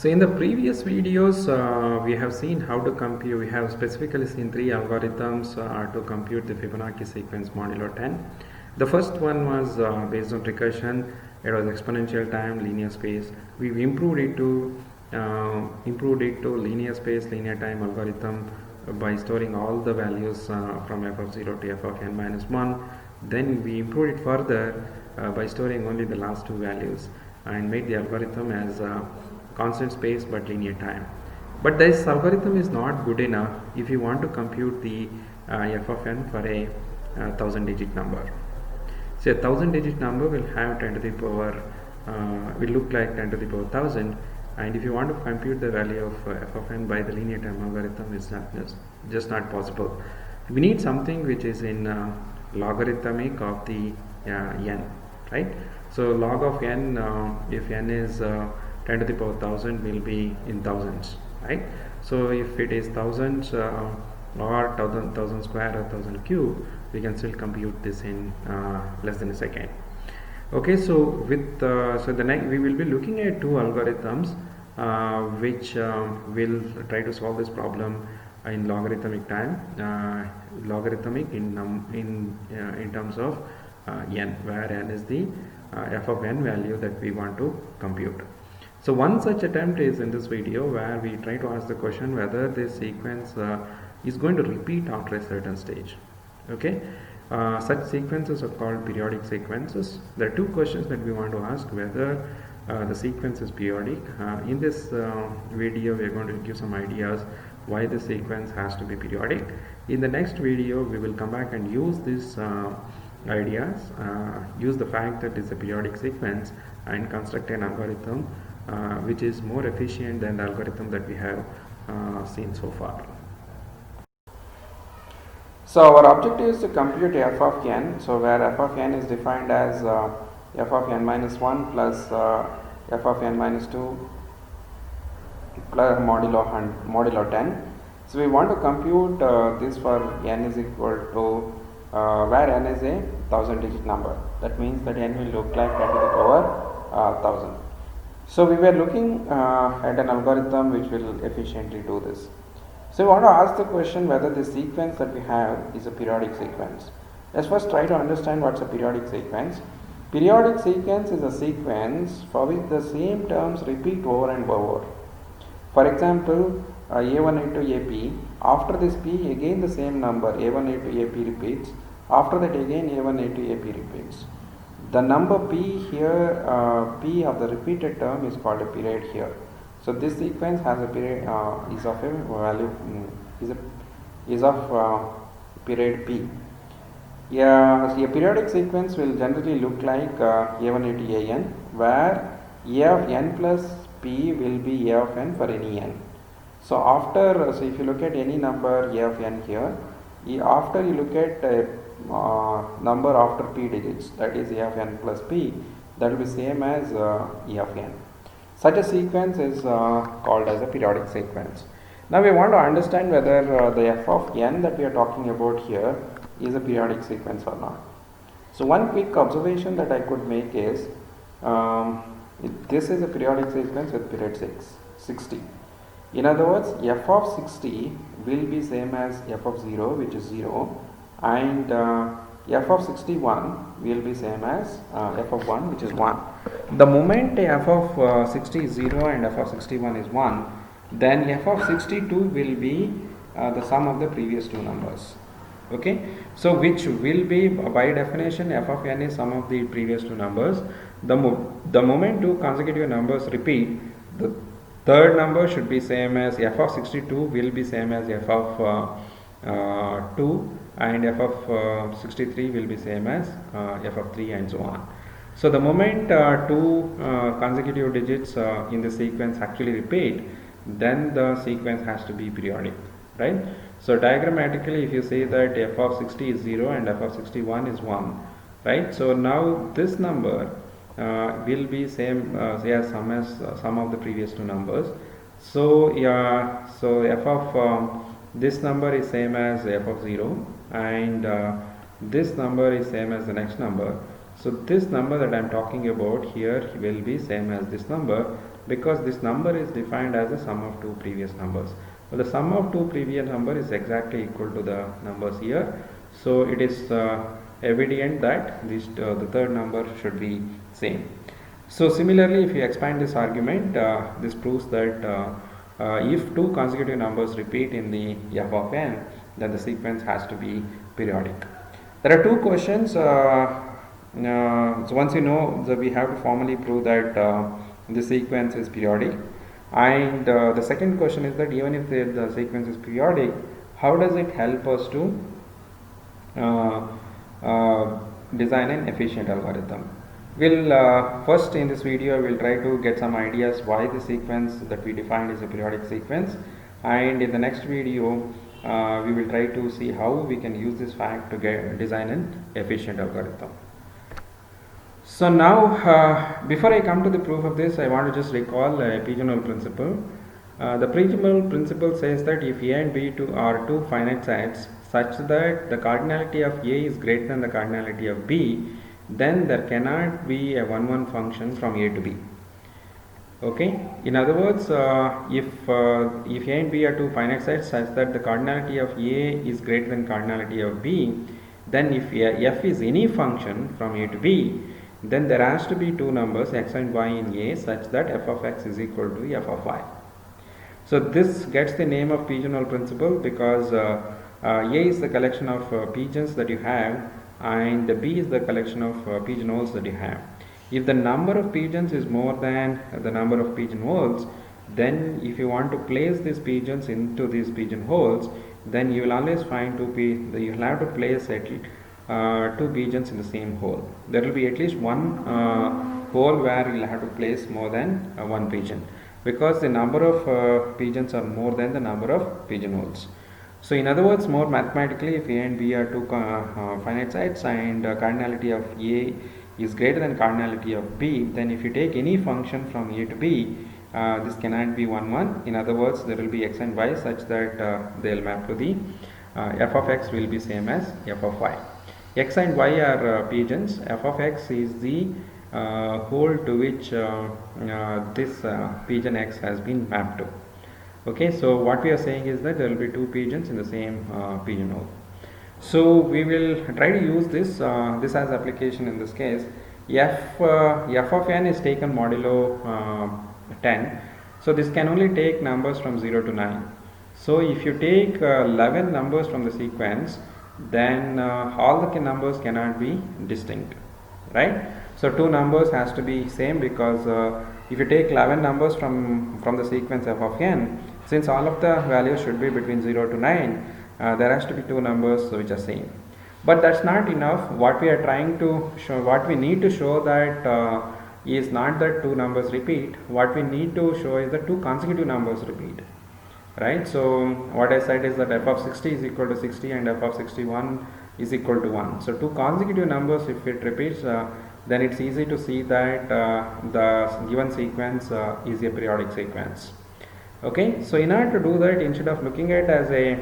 So in the previous videos, we have seen how to compute. We have specifically seen three algorithms to compute the Fibonacci sequence modulo 10. The first one was based on recursion. It was exponential time, linear space. We've improved it to linear space, linear time algorithm by storing all the values from f of 0 to f of n minus 1. Then we improved it further by storing only the last two values and made the algorithm as constant space but linear time. But this algorithm is not good enough if you want to compute the f of n for a 1000-digit number. So a 1000-digit number will have 10 to the power will look like 10 to the power 1000, and if you want to compute the value of f of n by the linear time algorithm, it's not just not possible. We need something which is in logarithmic of the n, right? So log of n, if n is 10 to the power 1000, will be in thousands, right? So if it is thousands or 1000 square or 1000 cube, we can still compute this in less than a second. Okay, so with we will be looking at two algorithms which will try to solve this problem in logarithmic time, logarithmic in terms of n, where n is the f of n value that we want to compute. So one such attempt is in this video, where we try to ask the question whether this sequence is going to repeat after a certain stage. Okay, such sequences are called periodic sequences. There are two questions that we want to ask: whether the sequence is periodic. In this video, we are going to give some ideas why the sequence has to be periodic. In the next video, we will come back and use these ideas, use the fact that it's a periodic sequence, and construct an algorithm which is more efficient than the algorithm that we have seen so far. So our objective is to compute f of n, so where f of n is defined as f of n minus 1 plus f of n minus 2 plus modulo 10. So we want to compute this for n is equal to where n is a 1000-digit number. That means that n will look like 10 to the power 1000. So we were looking at an algorithm which will efficiently do this. So we want to ask the question whether the sequence that we have is a periodic sequence. Let's first try to understand what's a periodic sequence. Periodic sequence is a sequence for which the same terms repeat over and over. For example, a1 into ap, after this p again the same number a1 into ap repeats, after that again a1 into ap repeats. The number p here, p of the repeated term is called a period here. So this sequence has a period is of a value is of period p. Yeah, so a periodic sequence will generally look like a1 into an, where a of n plus p will be a of n for any n. So after, so if you look at any number a of n here, after you look at number after p digits, that is a of n plus p, that will be same as e of n. Such a sequence is called as a periodic sequence. Now we want to understand whether the f of n that we are talking about here is a periodic sequence or not. So one quick observation that I could make is this is a periodic sequence with period 60. In other words, f of 60 will be same as f of 0, which is 0, and f of 61 will be same as f of 1, which is 1. The moment f of 60 is 0 and f of 61 is 1, then f of 62 will be the sum of the previous two numbers. Okay, so which will be by definition f of n is sum of the previous two numbers. The moment two consecutive numbers repeat, the third number should be same as f of 62 will be same as f of 2, and f of 63 will be same as f of 3, and so on. So the moment two consecutive digits in the sequence actually repeat, then the sequence has to be periodic, right? So diagrammatically, if you say that f of 60 is 0 and f of 61 is 1, right? So now this number will be same sum of the previous two numbers. So so f of this number is same as f of 0, and this number is same as the next number. So this number that I am talking about here will be same as this number. because this number is defined as the sum of two previous numbers. Well, the sum of two previous number is exactly equal to the numbers here, so it is evident that the third number should be same. So similarly, if you expand this argument, this proves that if two consecutive numbers repeat in the f of n, then the sequence has to be periodic. There are two questions. So once you know that we have to formally prove that the sequence is periodic, and the second question is that even if the sequence is periodic, how does it help us to design an efficient algorithm? We'll first in this video we'll try to get some ideas why the sequence that we defined is a periodic sequence, and in the next video we will try to see how we can use this fact to design an efficient algorithm. So now before I come to the proof of this, I want to just recall a pigeonhole principle. The pigeonhole principle says that if A and B are two finite sets such that the cardinality of A is greater than the cardinality of B, then there cannot be a 1-1 function from A to B. Okay, in other words, if A and B are two finite sets such that the cardinality of A is greater than cardinality of B, then if f is any function from A to B, then there has to be two numbers x and y in A such that f of x is equal to f of y. So this gets the name of pigeonhole principle because A is the collection of pigeons that you have, and the B is the collection of pigeonholes that you have. If the number of pigeons is more than the number of pigeonholes, then if you want to place these pigeons into these pigeonholes, then you will always find you will have to place at least two pigeons in the same hole. There will be at least one hole where you will have to place more than one pigeon, because the number of pigeons are more than the number of pigeonholes. So in other words, more mathematically, if A and B are two finite sets and cardinality of A is greater than cardinality of B, then if you take any function from A to B, this cannot be 1-1. In other words, there will be x and y such that they will map to the f of x will be same as f of y. X and y are pigeons. F of x is the hole to which this pigeon x has been mapped to. Okay, so what we are saying is that there will be two pigeons in the same pigeonhole. So we will try to use this as application in this case. F of n is taken modulo 10. So this can only take numbers from 0 to 9. So if you take 11 numbers from the sequence, then all the numbers cannot be distinct, right? So two numbers has to be same, because if you take 11 numbers from the sequence f of n, since all of the values should be between 0 to 9, there has to be two numbers which are same. But that's not enough. What we are trying to show, what we need to show that is not that two numbers repeat. What we need to show is that two consecutive numbers repeat, right? So what I said is that f of 60 is equal to 60 and f of 61 is equal to 1. So two consecutive numbers, if it repeats, then it's easy to see that the given sequence is a periodic sequence. Okay, so in order to do that, instead of looking at it as a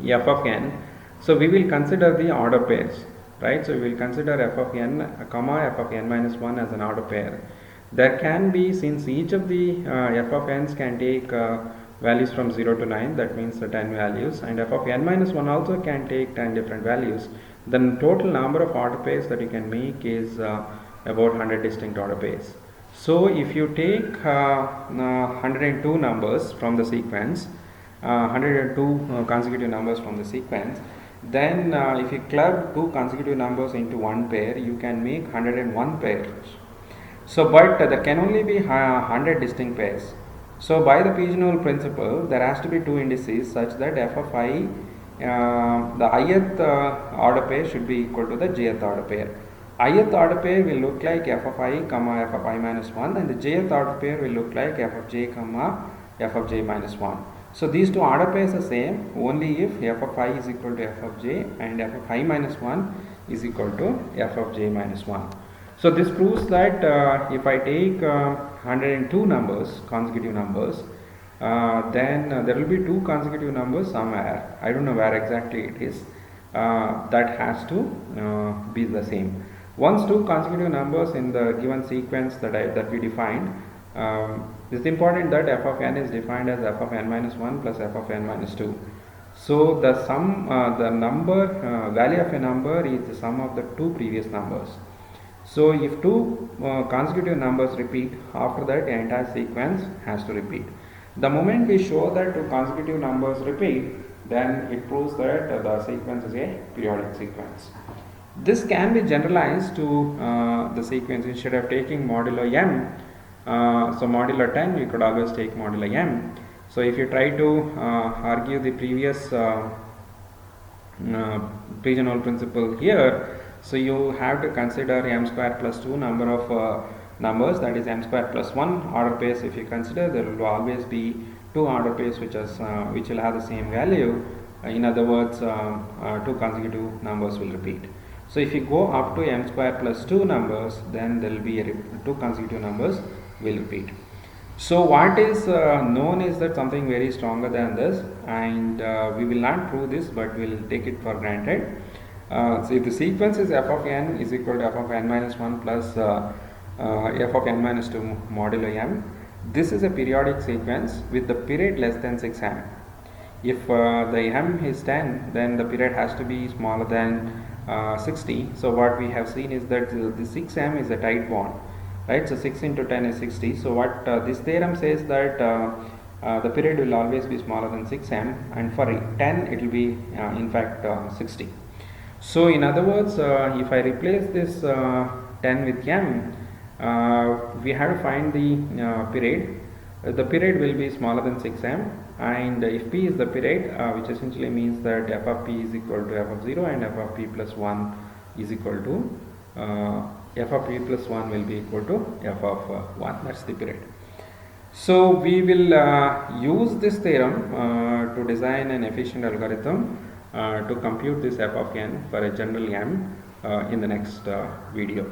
f of n, so we will consider the order pairs, right? So we will consider f of n comma f of n minus 1 as an order pair. There can be, since each of the f of n's can take values from 0 to 9, that means 10 values, and f of n minus 1 also can take 10 different values, then total number of order pairs that you can make is about 100 distinct order pairs. So if you take 102 numbers from the sequence, 102 consecutive numbers from the sequence, then if you club two consecutive numbers into one pair, you can make 101 pairs. So but there can only be 100 distinct pairs. So by the pigeonhole principle, there has to be two indices such that f of I, the ith order pair should be equal to the jth order pair. Ith order pair will look like f of I comma f of I minus 1, and the jth order pair will look like f of j comma f of j minus 1. So these two order pairs are same only if f of I is equal to f of j and f of I minus 1 is equal to f of j minus 1. So this proves that if I take 102 numbers, consecutive numbers, then there will be two consecutive numbers somewhere. I don't know where exactly it is. That has to be the same. Once two consecutive numbers in the given sequence that we defined It's important that f of n is defined as f of n minus 1 plus f of n minus 2. So the sum, the number, value of a number is the sum of the two previous numbers. So if two consecutive numbers repeat, after that the entire sequence has to repeat. The moment we show that two consecutive numbers repeat, then it proves that the sequence is a periodic sequence. This can be generalized to the sequence. Instead of taking modulo m, so modulo 10, we could always take modulo m. So if you try to argue the previous Pigeonhole principle here, so you have to consider m square plus 2 number of numbers, that is m square plus 1 order pairs. If you consider, there will always be two order pairs which will have the same value. In other words, two consecutive numbers will repeat. So if you go up to m square plus 2 numbers, then there will be two consecutive numbers will repeat. So what is known is that something very stronger than this, and we will not prove this, but we will take it for granted. So if the sequence is f of n is equal to f of n minus 1 plus f of n minus 2 modulo m, this is a periodic sequence with the period less than 6m. If the m is 10, then the period has to be smaller than 60. So what we have seen is that the 6m is a tight bond, right? So 6 into 10 is 60. So what this theorem says that the period will always be smaller than 6m, and for 10 it will be in fact 60. So in other words, if I replace this 10 with m, we have to find the period. The period will be smaller than 6m, and if p is the period, which essentially means that f of p is equal to f of 0 and f of p plus 1 is equal to f of p plus 1 will be equal to f of 1. That's the period. So we will use this theorem to design an efficient algorithm to compute this f of n for a general m in the next video.